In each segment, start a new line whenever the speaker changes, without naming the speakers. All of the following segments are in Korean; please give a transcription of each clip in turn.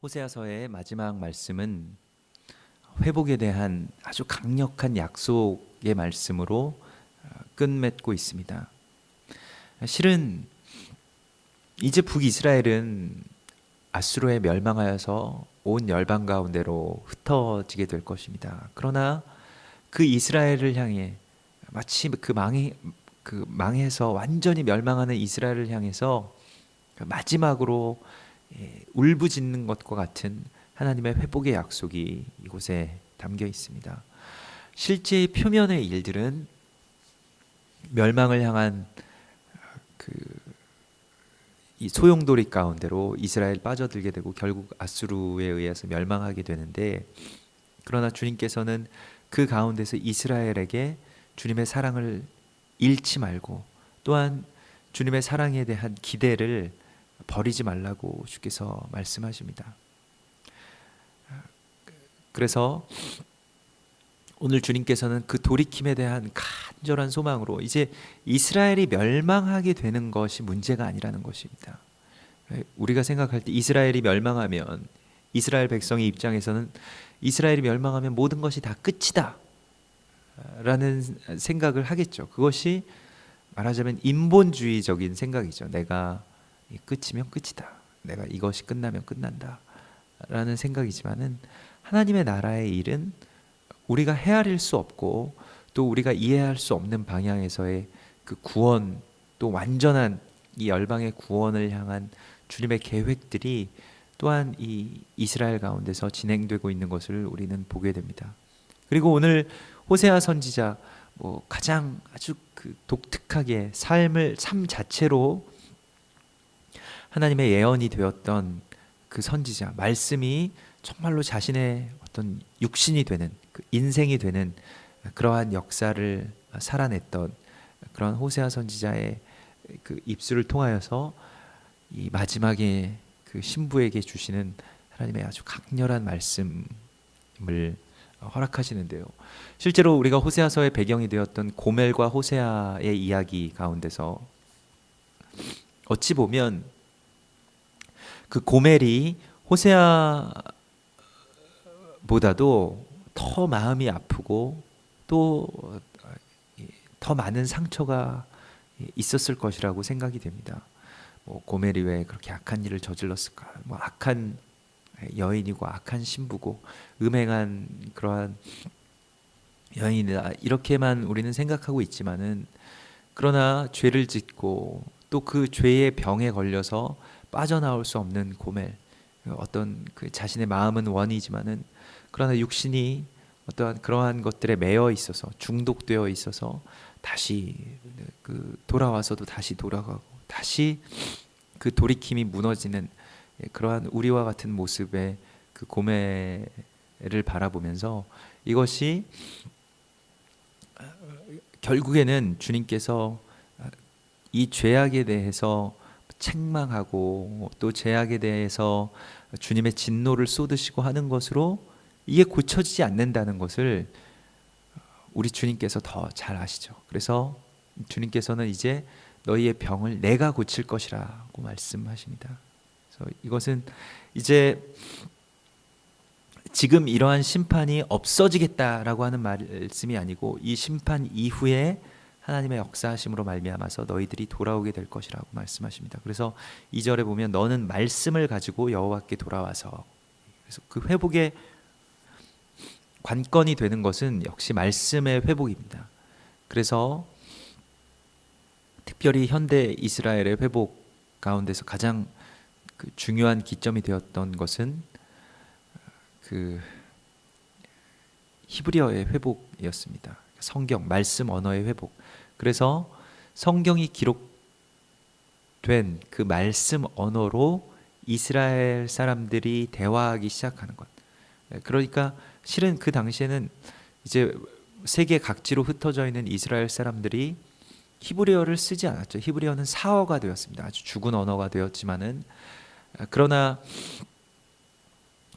호세아서의 마지막 말씀은 회복에 대한 아주 강력한 약속의 말씀으로 끝맺고 있습니다. 실은 이제 북이스라엘은 아수르에 멸망하여서 온 열방 가운데로 흩어지게 될 것입니다. 그러나 그 이스라엘을 향해 마치 그 망해서 완전히 멸망하는 이스라엘을 향해서 마지막으로 울부짖는 것과 같은 하나님의 회복의 약속이 이곳에 담겨 있습니다. 실제 표면의 일들은 멸망을 향한 이 소용돌이 가운데로 이스라엘 빠져들게 되고 결국 아수르에 의해서 멸망하게 되는데, 그러나 주님께서는 그 가운데서 이스라엘에게 주님의 사랑을 잃지 말고 또한 주님의 사랑에 대한 기대를 버리지 말라고 주께서 말씀하십니다. 그래서 오늘 주님께서는 그 돌이킴에 대한 간절한 소망으로 이제 이스라엘이 멸망하게 되는 것이 문제가 아니라는 것입니다. 우리가 생각할 때 이스라엘이 멸망하면 이스라엘 백성의 입장에서는 이스라엘이 멸망하면 모든 것이 다 끝이다 라는 생각을 하겠죠. 그것이 말하자면 인본주의적인 생각이죠. 내가 끝이면 끝이다, 내가 이것이 끝나면 끝난다 라는 생각이지만은, 하나님의 나라의 일은 우리가 헤아릴 수 없고 또 우리가 이해할 수 없는 방향에서의 그 구원, 또 완전한 이 열방의 구원을 향한 주님의 계획들이 또한 이 이스라엘 가운데서 진행되고 있는 것을 우리는 보게 됩니다. 그리고 오늘 호세아 선지자 가장 아주 그 독특하게 삶 자체로 하나님의 예언이 되었던 그 선지자, 말씀이 정말로 자신의 어떤 육신이 되는, 그 인생이 되는 그러한 역사를 살아냈던 그런 호세아 선지자의 그 입술을 통하여서 이 마지막에 그 신부에게 주시는 하나님의 아주 강렬한 말씀을 허락하시는데요. 실제로 우리가 호세아서의 배경이 되었던 고멜과 호세아의 이야기 가운데서 어찌 보면 그 고멜이 호세아보다도 더 마음이 아프고 또 더 많은 상처가 있었을 것이라고 생각이 됩니다. 고멜이 왜 그렇게 악한 일을 저질렀을까? 악한 여인이고 악한 신부고 음행한 그러한 여인이다, 이렇게만 우리는 생각하고 있지만은, 그러나 죄를 짓고 또 그 죄의 병에 걸려서 빠져나올 수 없는 고멜, 어떤 그 자신의 마음은 원이지만은 그러나 육신이 어떠한 그러한 것들에 매여 있어서 중독되어 있어서 다시 그 돌아와서도 다시 돌아가고 다시 그 돌이킴이 무너지는 그러한 우리와 같은 모습의 그 고멜을 바라보면서, 이것이 결국에는 주님께서 이 죄악에 대해서 책망하고 또 죄악에 대해서 주님의 진노를 쏟으시고 하는 것으로 이게 고쳐지지 않는다는 것을 우리 주님께서 더 잘 아시죠. 그래서 주님께서는 이제 너희의 병을 내가 고칠 것이라고 말씀하십니다. 그래서 이것은 이제 지금 이러한 심판이 없어지겠다라고 하는 말씀이 아니고, 이 심판 이후에 하나님의 역사하심으로 말미암아서 너희들이 돌아오게 될 것이라고 말씀하십니다. 그래서 2절에 보면 너는 말씀을 가지고 여호와께 돌아와서, 그래서 그 회복의 관건이 되는 것은 역시 말씀의 회복입니다. 그래서 특별히 현대 이스라엘의 회복 가운데서 가장 그 중요한 기점이 되었던 것은 그 히브리어의 회복이었습니다. 성경, 말씀 언어의 회복. 그래서 성경이 기록된 그 말씀 언어로 이스라엘 사람들이 대화하기 시작하는 것. 그러니까 실은 그 당시에는 이제 세계 각지로 흩어져 있는 이스라엘 사람들이 히브리어를 쓰지 않았죠. 히브리어는 사어가 되었습니다. 아주 죽은 언어가 되었지만은, 그러나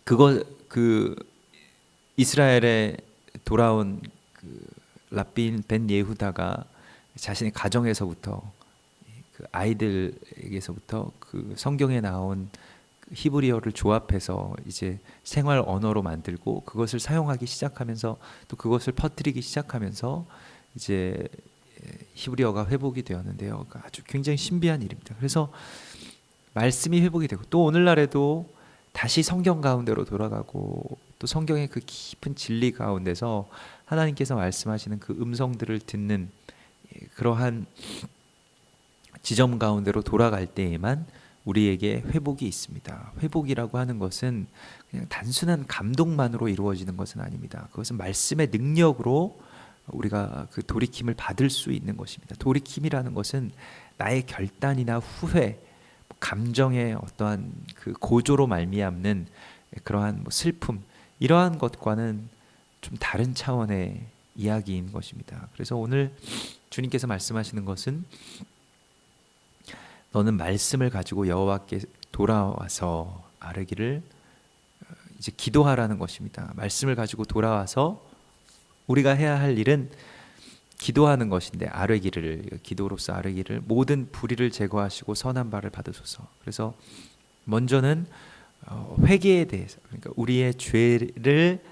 그 이스라엘에 돌아온 그 랍빈 벤 예후다가 자신의 가정에서부터 그 아이들에게서부터 그 성경에 나온 히브리어를 조합해서 이제 생활 언어로 만들고 그것을 사용하기 시작하면서 또 그것을 퍼뜨리기 시작하면서 이제 히브리어가 회복이 되었는데요. 아주 굉장히 신비한 일입니다. 그래서 말씀이 회복이 되고 또 오늘날에도 다시 성경 가운데로 돌아가고 또 성경의 그 깊은 진리 가운데서 하나님께서 말씀하시는 그 음성들을 듣는 그러한 지점 가운데로 돌아갈 때에만 우리에게 회복이 있습니다. 회복이라고 하는 것은 그냥 단순한 감동만으로 이루어지는 것은 아닙니다. 그것은 말씀의 능력으로 우리가 그 돌이킴을 받을 수 있는 것입니다. 돌이킴이라는 것은 나의 결단이나 후회, 감정의 어떠한 그 고조로 말미암는 그러한 슬픔, 이러한 것과는 좀 다른 차원의 이야기인 것입니다. 그래서 오늘 주님께서 말씀하시는 것은 너는 말씀을 가지고 여호와께 돌아와서 아뢰기를 이제 기도하라는 것입니다. 말씀을 가지고 돌아와서 우리가 해야 할 일은 기도하는 것인데 아뢰기를 기도로서 아뢰기를 모든 불의를 제거하시고 선한 바를 받으소서. 그래서 먼저는 회개에 대해서, 그러니까 우리의 죄를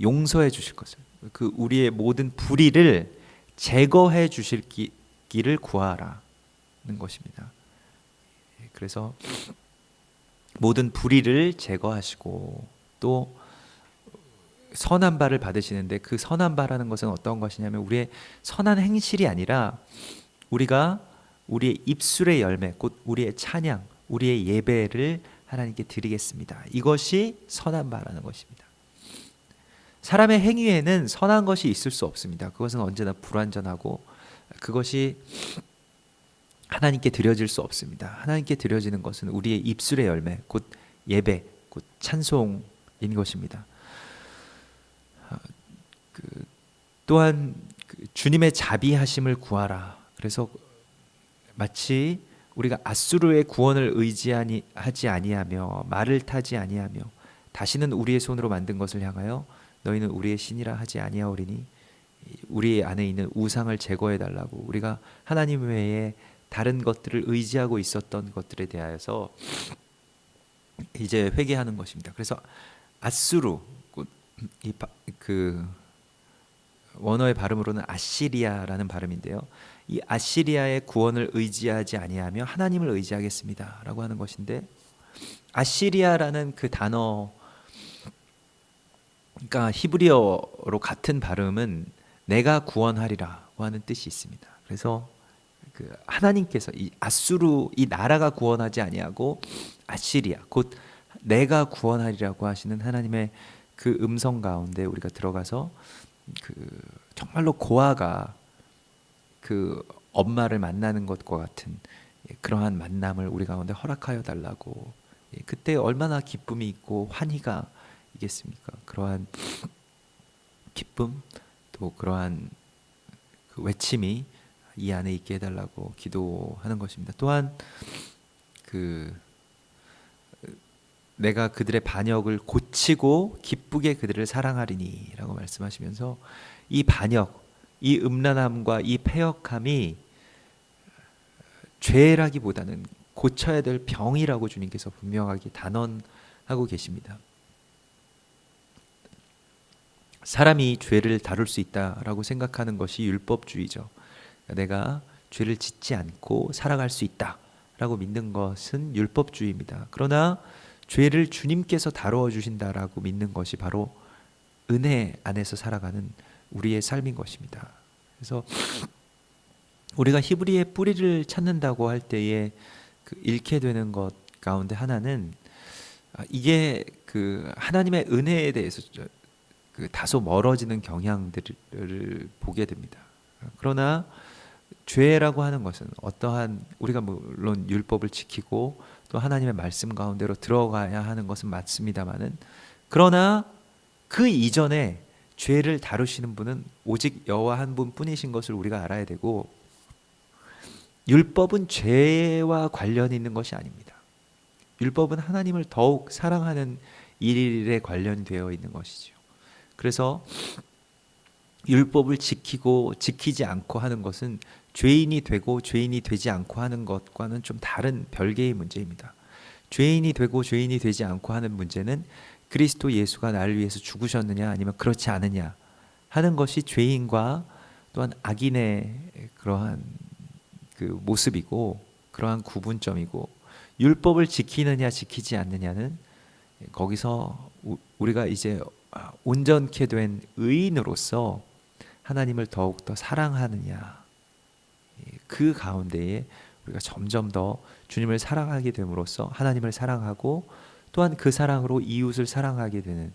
용서해 주실 것을, 그 우리의 모든 불의를 제거해 주실 길을 구하라는 것입니다. 그래서 모든 불의를 제거하시고 또 선한 바를 받으시는데 그 선한 바라는 것은 어떤 것이냐면 우리의 선한 행실이 아니라 우리가 우리의 입술의 열매, 곧 우리의 찬양, 우리의 예배를 하나님께 드리겠습니다. 이것이 선한 바라는 것입니다. 사람의 행위에는 선한 것이 있을 수 없습니다. 그것은 언제나 불완전하고 그것이 하나님께 드려질 수 없습니다. 하나님께 드려지는 것은 우리의 입술의 열매, 곧 예배, 곧 찬송인 것입니다. 또한 주님의 자비하심을 구하라. 그래서 마치 우리가 아수르의 구원을 의지하지 아니하며 말을 타지 아니하며 다시는 우리의 손으로 만든 것을 향하여 너희는 우리의 신이라 하지 아니하오리니 우리 안에 있는 우상을 제거해 달라고, 우리가 하나님 외에 다른 것들을 의지하고 있었던 것들에 대하여서 이제 회개하는 것입니다. 그래서 아수르, 그 원어의 발음으로는 아시리아라는 발음인데요. 이 아시리아의 구원을 의지하지 아니하며 하나님을 의지하겠습니다라고 하는 것인데, 아시리아라는 그 단어, 그러니까 히브리어로 같은 발음은 내가 구원하리라고 하는 뜻이 있습니다. 그래서 그 하나님께서 이 아수르, 이 나라가 구원하지 아니하고 아시리아, 곧 내가 구원하리라고 하시는 하나님의 그 음성 가운데 우리가 들어가서 그 정말로 고아가 그 엄마를 만나는 것과 같은 그러한 만남을 우리 가운데 허락하여 달라고, 그때 얼마나 기쁨이 있고 환희가 있겠습니까? 그러한 기쁨, 또 그러한 그 외침이 이 안에 있게 해달라고 기도하는 것입니다. 또한 그 내가 그들의 반역을 고치고 기쁘게 그들을 사랑하리니 라고 말씀하시면서 이 반역, 이 음란함과 이 패역함이 죄라기보다는 고쳐야 될 병이라고 주님께서 분명하게 단언하고 계십니다. 사람이 죄를 다룰 수 있다라고 생각하는 것이 율법주의죠. 내가 죄를 짓지 않고 살아갈 수 있다라고 믿는 것은 율법주의입니다. 그러나 죄를 주님께서 다루어 주신다라고 믿는 것이 바로 은혜 안에서 살아가는 우리의 삶인 것입니다. 그래서 우리가 히브리의 뿌리를 찾는다고 할 때에 그 잃게 되는 것 가운데 하나는 이게 그 하나님의 은혜에 대해서 그 다소 멀어지는 경향들을 보게 됩니다. 그러나 죄라고 하는 것은 어떠한, 우리가 물론 율법을 지키고 또 하나님의 말씀 가운데로 들어가야 하는 것은 맞습니다만은, 그러나 그 이전에 죄를 다루시는 분은 오직 여호와 한 분뿐이신 것을 우리가 알아야 되고, 율법은 죄와 관련이 있는 것이 아닙니다. 율법은 하나님을 더욱 사랑하는 일에 관련되어 있는 것이죠. 그래서 율법을 지키고 지키지 않고 하는 것은 죄인이 되고 죄인이 되지 않고 하는 것과는 좀 다른 별개의 문제입니다. 죄인이 되고 죄인이 되지 않고 하는 문제는 그리스도 예수가 나를 위해서 죽으셨느냐 아니면 그렇지 않느냐 하는 것이 죄인과 또한 악인의 그러한 그 모습이고 그러한 구분점이고, 율법을 지키느냐 지키지 않느냐는 거기서 우리가 이제 온전케 된 의인으로서 하나님을 더욱더 사랑하느냐, 그 가운데에 우리가 점점 더 주님을 사랑하게 됨으로써 하나님을 사랑하고 또한 그 사랑으로 이웃을 사랑하게 되는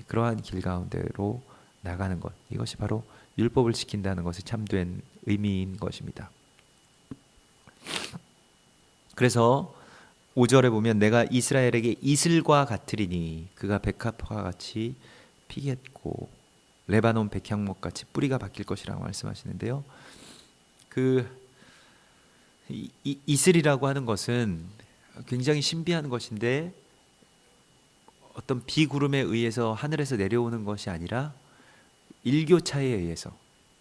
그러한 길 가운데로 나가는 것, 이것이 바로 율법을 지킨다는 것의 참된 의미인 것입니다. 그래서 5절에 보면 내가 이스라엘에게 이슬과 같으리니 그가 백합화 같이 피겠고 레바논 백향목 같이 뿌리가 바뀔 것이라고 말씀하시는데요. 이슬이라고 하는 것은 굉장히 신비한 것인데 어떤 비구름에 의해서 하늘에서 내려오는 것이 아니라 일교차에 의해서,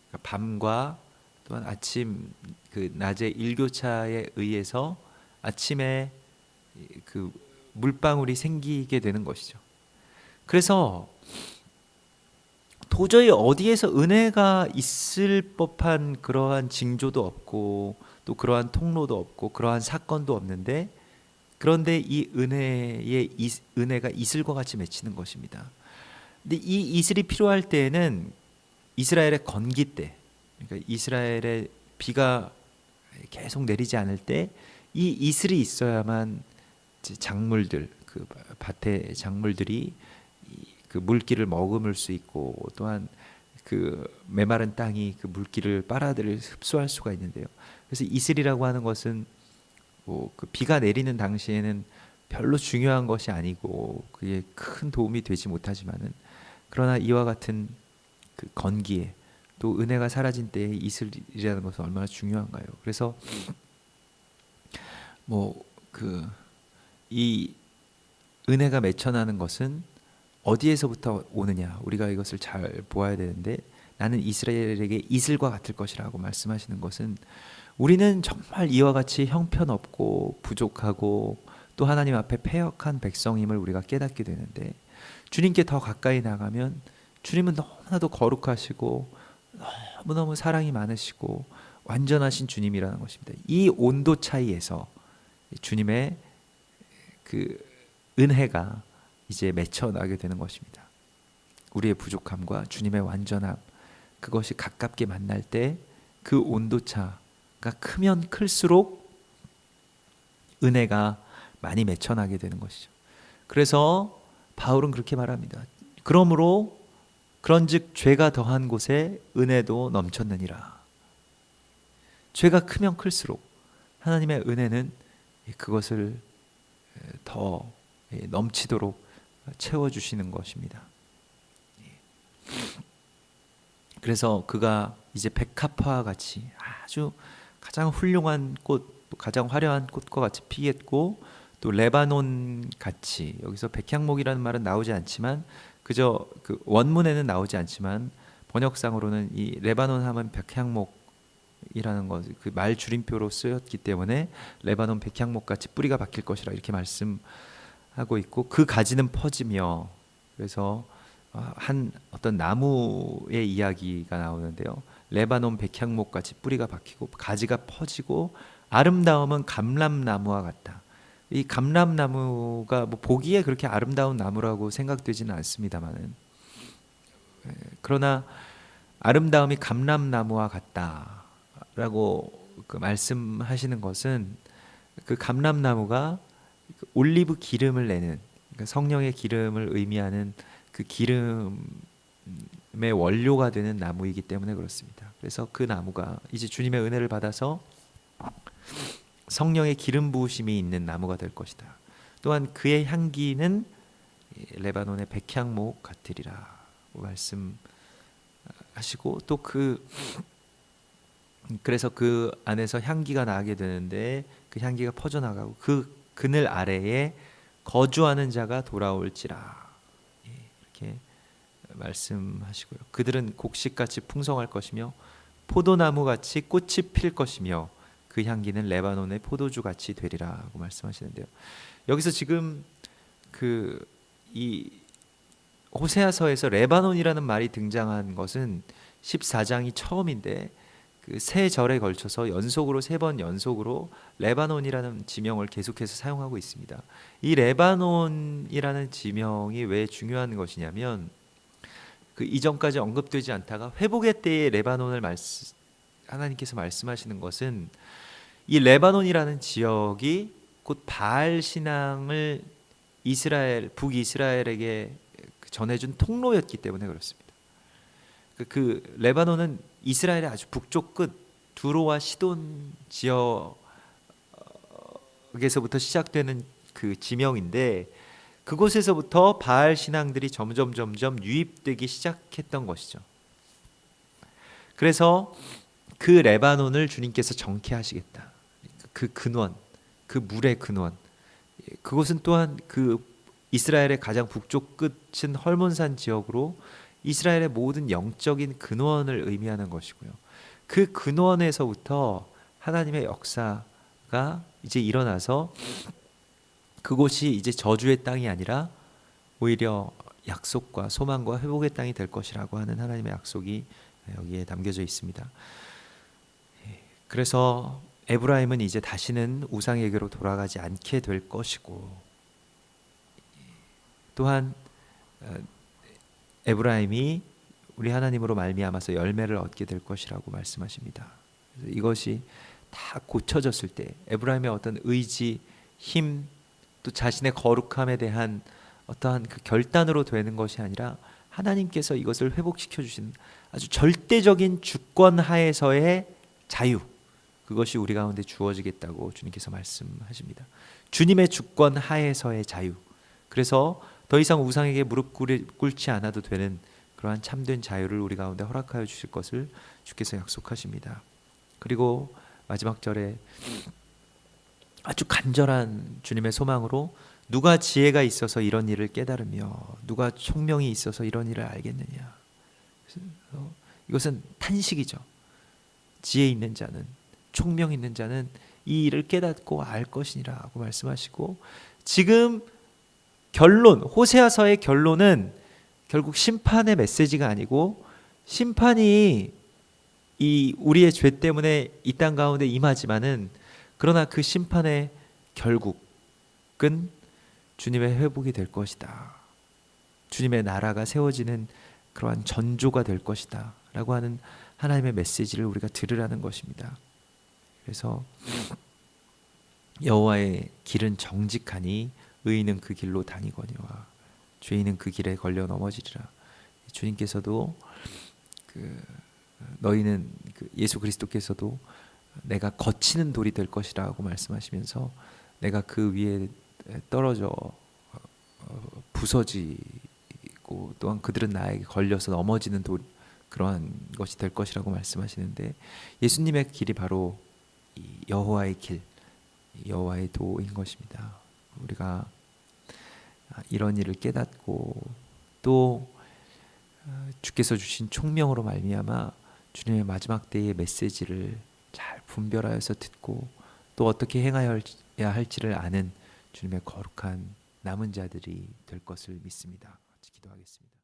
그러니까 밤과 또한 아침 그 낮의 일교차에 의해서 아침에 그 물방울이 생기게 되는 것이죠. 그래서 도저히 어디에서 은혜가 있을 법한 그러한 징조도 없고 또 그러한 통로도 없고 그러한 사건도 없는데, 그런데 이 은혜가 이슬과 같이 맺히는 것입니다. 근데 이 이슬이 필요할 때에는 이스라엘의 건기 때, 그러니까 이스라엘의 비가 계속 내리지 않을 때 이 이슬이 있어야만 작물들, 그 밭의 작물들이 그 물기를 머금을 수 있고 또한 그 메마른 땅이 그 물기를 빨아들일 흡수할 수가 있는데요. 그래서 이슬이라고 하는 것은 그 비가 내리는 당시에는 별로 중요한 것이 아니고 그게 큰 도움이 되지 못하지만은, 그러나 이와 같은 그 건기에 또 은혜가 사라진 때에 이슬이라는 것은 얼마나 중요한가요? 그래서 이 은혜가 맺혀나는 것은 어디에서부터 오느냐, 우리가 이것을 잘 보아야 되는데, 나는 이스라엘에게 이슬과 같을 것이라고 말씀하시는 것은 우리는 정말 이와 같이 형편없고 부족하고 또 하나님 앞에 패역한 백성임을 우리가 깨닫게 되는데, 주님께 더 가까이 나가면 주님은 너무나도 거룩하시고 너무너무 사랑이 많으시고 완전하신 주님이라는 것입니다. 이 온도 차이에서 주님의 그 은혜가 이제 맺혀나게 되는 것입니다. 우리의 부족함과 주님의 완전함, 그것이 가깝게 만날 때 그 온도차가 크면 클수록 은혜가 많이 맺혀나게 되는 것이죠. 그래서 바울은 그렇게 말합니다. 그러므로 그런즉 죄가 더한 곳에 은혜도 넘쳤느니라. 죄가 크면 클수록 하나님의 은혜는 그것을 더 넘치도록 채워주시는 것입니다. 그래서 그가 이제 백합화와 같이 아주 가장 훌륭한 꽃, 가장 화려한 꽃과 같이 피겠고, 또 레바논 같이, 여기서 백향목이라는 말은 나오지 않지만 그저 그 원문에는 나오지 않지만 번역상으로는 이 레바논 하면 백향목이라는 것, 그 말 줄임표로 쓰였기 때문에 레바논 백향목 같이 뿌리가 박힐 것이라 이렇게 말씀하고 있고, 그 가지는 퍼지며, 그래서 한 어떤 나무의 이야기가 나오는데요. 레바논 백향목 같이 뿌리가 박히고 가지가 퍼지고 아름다움은 감람나무와 같다. 이 감람나무가 보기에 그렇게 아름다운 나무라고 생각되지는 않습니다만은, 그러나 아름다움이 감람나무와 같다라고 그 말씀하시는 것은 그 감람나무가 올리브 기름을 내는, 그러니까 성령의 기름을 의미하는 그 기름의 원료가 되는 나무이기 때문에 그렇습니다. 그래서 그 나무가 이제 주님의 은혜를 받아서 성령의 기름 부으심이 있는 나무가 될 것이다. 또한 그의 향기는 레바논의 백향목 같으리라 말씀하시고, 또 그래서 그 안에서 향기가 나게 되는데 그 향기가 퍼져나가고 그 그늘 아래에 거주하는 자가 돌아올지라 이렇게 말씀하시고요. 그들은 곡식같이 풍성할 것이며 포도나무같이 꽃이 필 것이며 그 향기는 레바논의 포도주같이 되리라고 말씀하시는데요. 여기서 지금 이 호세아서에서 레바논이라는 말이 등장한 것은 14장이 처음인데 그 세 절에 걸쳐서 연속으로 3번 연속으로 레바논이라는 지명을 계속해서 사용하고 있습니다. 이 레바논이라는 지명이 왜 중요한 것이냐면 그 이전까지 언급되지 않다가 회복의 때에 레바논을 하나님께서 말씀하시는 것은 이 레바논이라는 지역이 곧 바알 신앙을 북이스라엘에게 전해준 통로였기 때문에 그렇습니다. 그 레바논은 이스라엘의 아주 북쪽 끝 두로와 시돈 지역에서부터 시작되는 그 지명인데 그곳에서부터 바알 신앙들이 점점 유입되기 시작했던 것이죠. 그래서 그 레바논을 주님께서 정케하시겠다. 그 근원, 그 물의 근원. 그곳은 또한 그 이스라엘의 가장 북쪽 끝인 헐몬산 지역으로 이스라엘의 모든 영적인 근원을 의미하는 것이고요. 그 근원에서부터 하나님의 역사가 이제 일어나서 그곳이 이제 저주의 땅이 아니라 오히려 약속과 소망과 회복의 땅이 될 것이라고 하는 하나님의 약속이 여기에 담겨져 있습니다. 그래서 에브라임은 이제 다시는 우상에게로 돌아가지 않게 될 것이고, 또한 에브라임이 우리 하나님으로 말미암아서 열매를 얻게 될 것이라고 말씀하십니다. 그래서 이것이 다 고쳐졌을 때 에브라임의 어떤 의지, 힘, 또 자신의 거룩함에 대한 어떠한 그 결단으로 되는 것이 아니라 하나님께서 이것을 회복시켜 주신 아주 절대적인 주권 하에서의 자유, 그것이 우리 가운데 주어지겠다고 주님께서 말씀하십니다. 주님의 주권 하에서의 자유. 그래서 더 이상 우상에게 무릎 꿇지 않아도 되는 그러한 참된 자유를 우리 가운데 허락하여 주실 것을 주께서 약속하십니다. 그리고 마지막 절에 아주 간절한 주님의 소망으로 누가 지혜가 있어서 이런 일을 깨달으며 누가 총명이 있어서 이런 일을 알겠느냐. 이것은 탄식이죠. 지혜 있는 자는, 총명 있는 자는 이 일을 깨닫고 알 것이니라고 말씀하시고, 지금 결론, 호세아서의 결론은 결국 심판의 메시지가 아니고 심판이 이 우리의 죄 때문에 이 땅 가운데 임하지만은, 그러나 그 심판의 결국은 주님의 회복이 될 것이다. 주님의 나라가 세워지는 그러한 전조가 될 것이다 라고 하는 하나님의 메시지를 우리가 들으라는 것입니다. 그래서 여호와의 길은 정직하니 의인은 그 길로 다니거니와 죄인은 그 길에 걸려 넘어지리라. 주님께서도 너희는 예수 그리스도께서도 내가 거치는 돌이 될 것이라고 말씀하시면서 내가 그 위에 떨어져 부서지고 또한 그들은 나에게 걸려서 넘어지는 돌, 그러한 것이 될 것이라고 말씀하시는데, 예수님의 길이 바로 이 여호와의 길, 여호와의 도인 것입니다. 우리가 이런 일을 깨닫고 또 주께서 주신 총명으로 말미암아 주님의 마지막 때의 메시지를 잘 분별하여서 듣고 또 어떻게 행하여야 할지를 아는 주님의 거룩한 남은 자들이 될 것을 믿습니다. 같이 기도하겠습니다.